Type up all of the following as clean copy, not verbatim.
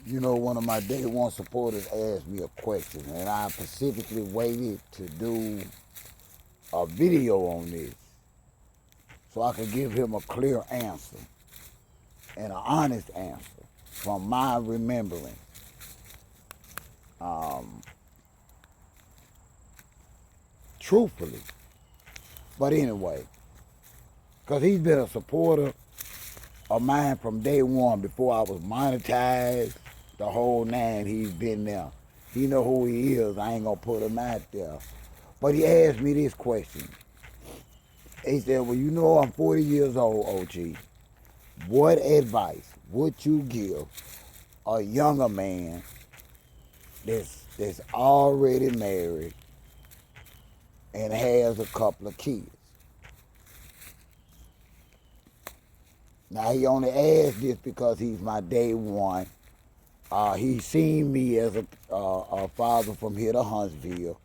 You know, one of my day one supporters asked me a question, and I specifically waited to do a video on this so I could give him a clear answer and an honest answer from my remembering. Um, Truthfully. But anyway, because he's been a supporter of mine from day one before I was monetized, the whole nine, he's been there. He know who he is. I ain't gonna put him out there. But he asked me this question. He said, well, you know I'm 40 years old, OG. What advice would you give a younger man that's already married and has a couple of kids? Now, he only asked this because he's my day one. He seen me as a father from here to Huntsville.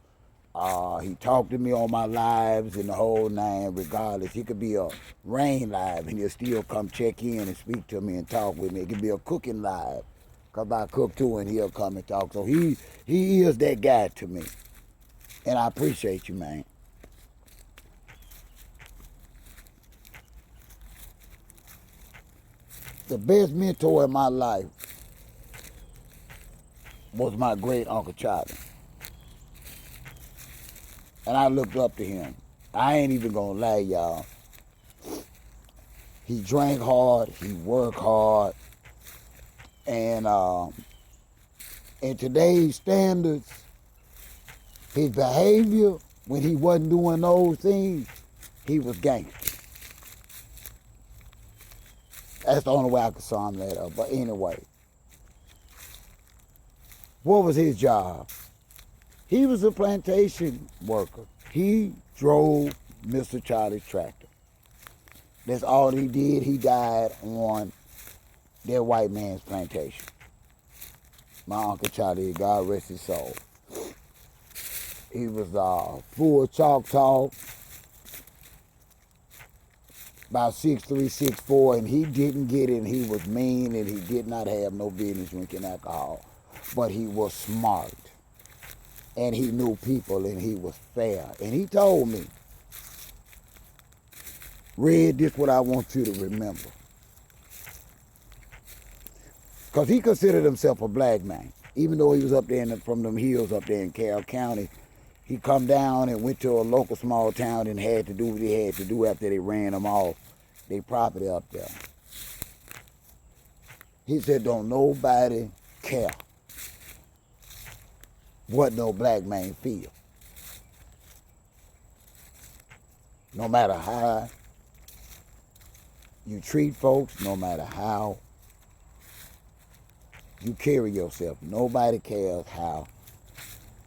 He talked to me on my lives and the whole nine, regardless. He could be a rain live and he'll still come check in and speak to me and talk with me. It could be a cooking live, because I cook too and he'll come and talk. So he is that guy to me. And I appreciate you, man. The best mentor in my life was my great Uncle Charlie. And I looked up to him. I ain't even gonna lie, y'all. He drank hard, he worked hard, and in today's standards, his behavior when he wasn't doing those things, he was gangster. That's the only way I could sum that up. But anyway, what was his job? He was a plantation worker. He drove Mr. Charlie's tractor. That's all he did. He died on that white man's plantation. My Uncle Charlie, God rest his soul. He was full Choctaw, about 6'3", 6'4", and he didn't get it, and he was mean, and he did not have no business drinking alcohol. But he was smart, and he knew people, and he was fair. And he told me, Red, this is what I want you to remember. Because he considered himself a black man. Even though he was up there from them hills up there in Carroll County, he come down and went to a local small town and had to do what he had to do after they ran him off their property up there. He said, don't nobody care what no black man feel. No matter how you treat folks, no matter how you carry yourself, nobody cares how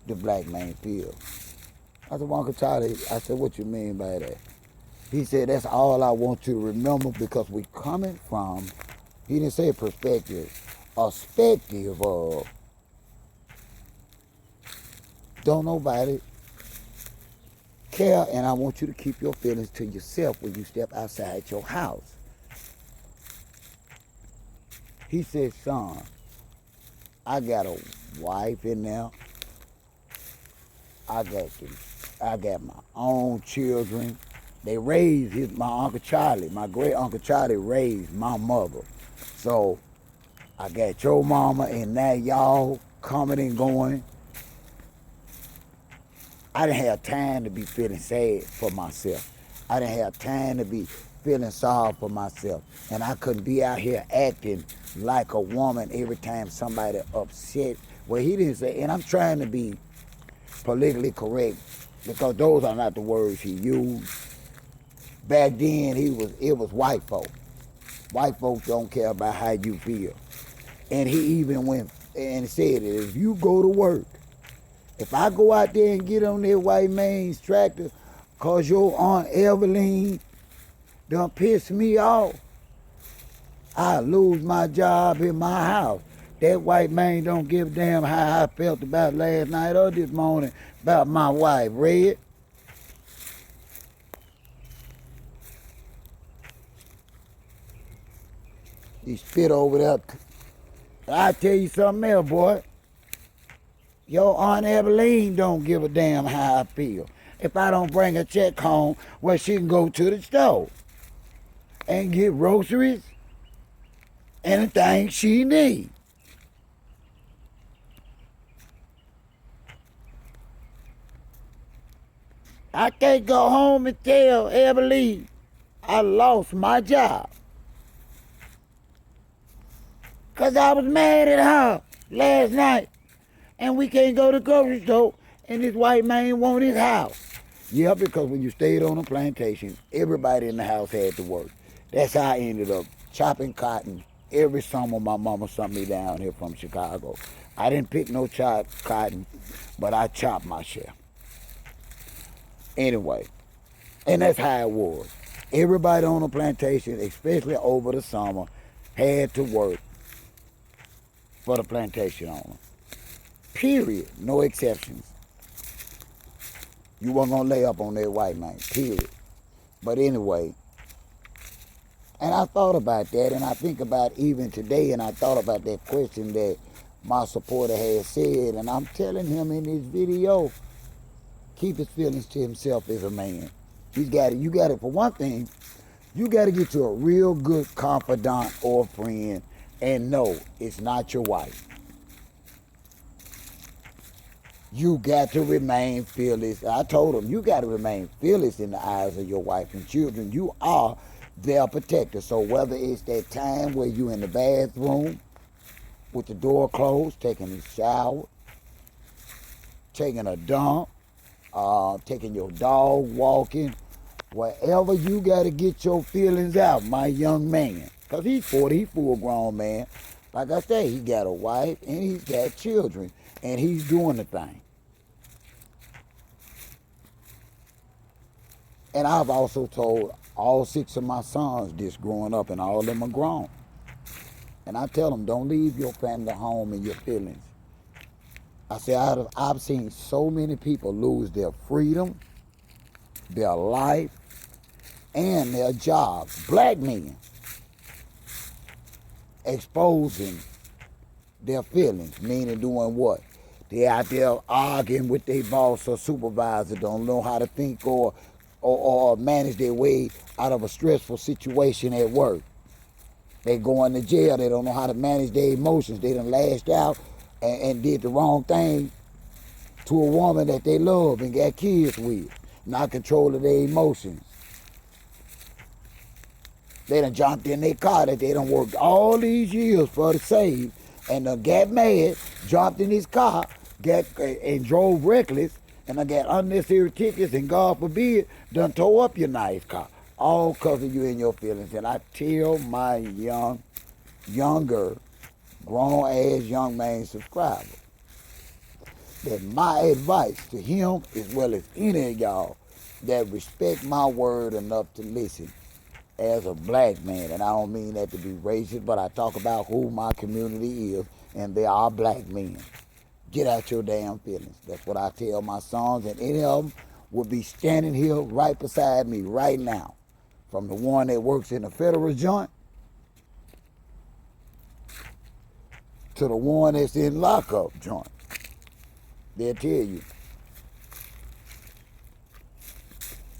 the black man feels. I said, well, Uncle Charlie, I said, what you mean by that? He said, that's all I want you to remember, because we coming from, he didn't say perspective, a perspective of don't nobody care, and I want you to keep your feelings to yourself when you step outside your house. He said, son, I got a wife in there. I got my own children. They raised my Uncle Charlie, my great Uncle Charlie raised my mother. So I got your mama, and now y'all coming and going. I didn't have time to be feeling sad for myself. I didn't have time to be feeling sorry for myself. And I couldn't be out here acting like a woman every time somebody upset. Well, he didn't say, and I'm trying to be politically correct, because those are not the words he used. Back then, it was white folk. White folks don't care about how you feel. And he even went and said that if you go to work, if I go out there and get on that white man's tractor, cause your Aunt Evelyn done piss me off, I lose my job in my house. That white man don't give a damn how I felt about last night or this morning about my wife, Red. He spit over there. I tell you something else, boy. Your Aunt Eveline don't give a damn how I feel. If I don't bring a check home where she can go to the store and get groceries, anything she needs. I can't go home and tell Eveline I lost my job. Because I was mad at her last night. And we can't go to the grocery store and this white man want his house. Yeah, because when you stayed on a plantation, everybody in the house had to work. That's how I ended up chopping cotton. Every summer my mama sent me down here from Chicago. I didn't pick no chopped cotton, but I chopped my share. Anyway, and that's how it was. Everybody on the plantation, especially over the summer, had to work for the plantation owner. Period. No exceptions. You weren't going to lay up on that white man. Period. But anyway, and I thought about that, and I think about even today, and I thought about that question that my supporter had said, and I'm telling him in this video, keep his feelings to himself as a man. You got it, for one thing, you got to get you a real good confidant or friend and know it's not your wife. You got to remain fearless. I told him, you got to remain fearless in the eyes of your wife and children. You are their protector. So whether it's that time where you in the bathroom with the door closed, taking a shower, taking a dump, taking your dog walking, wherever you got to get your feelings out, my young man. Because he's 40, he's full grown man. Like I say, he got a wife and he's got children. And he's doing the thing. And I've also told all 6 of my sons this growing up, and all of them are grown. And I tell them, don't leave your family home and your feelings. I say, I've seen so many people lose their freedom, their life, and their jobs. Black men exposing their feelings, meaning doing what? They out there arguing with their boss or supervisor, don't know how to think or manage their way out of a stressful situation at work. They going to jail, they don't know how to manage their emotions. They done lashed out and did the wrong thing to a woman that they love and got kids with, not controlling their emotions. They done jumped in their car that they done worked all these years for to save, and got mad, jumped in his car, and drove reckless, and I got unnecessary tickets, and God forbid, done tore up your nice car. All because of you and your feelings. And I tell my younger, grown-ass young man subscriber that my advice to him, as well as any of y'all that respect my word enough to listen, as a black man, and I don't mean that to be racist, but I talk about who my community is, and they are black men. Get out your damn feelings. That's what I tell my sons, and any of them will be standing here right beside me right now, from the one that works in the federal joint to the one that's in lockup joint. They'll tell you.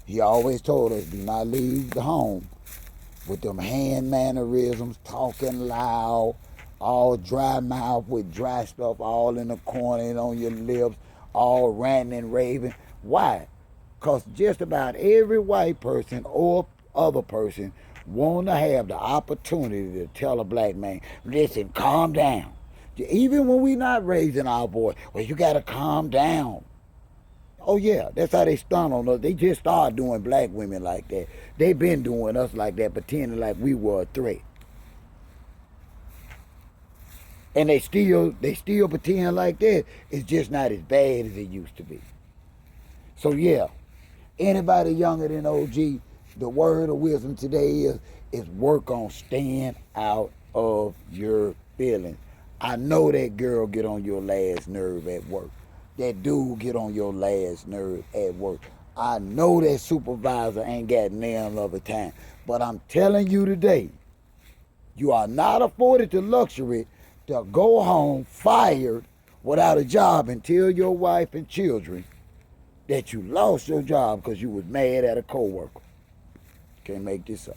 He always told us, do not leave the home with them hand mannerisms, talking loud, all dry mouth with dry stuff all in the corner and on your lips, all ranting and raving. Why? Because just about every white person or other person want to have the opportunity to tell a black man, listen, calm down. Even when we not raising our voice, well, you got to calm down. Oh yeah, that's how they stun on us. They just started doing black women like that. They been doing us like that, pretending like we were a threat. And they still pretend like that. It's just not as bad as it used to be. So yeah, anybody younger than OG, the word of wisdom today is work on staying out of your feelings. I know that girl get on your last nerve at work. That dude get on your last nerve at work. I know that supervisor ain't got none of the time. But I'm telling you today, you are not afforded the luxury to go home fired without a job and tell your wife and children that you lost your job because you was mad at a coworker. Can't make this up.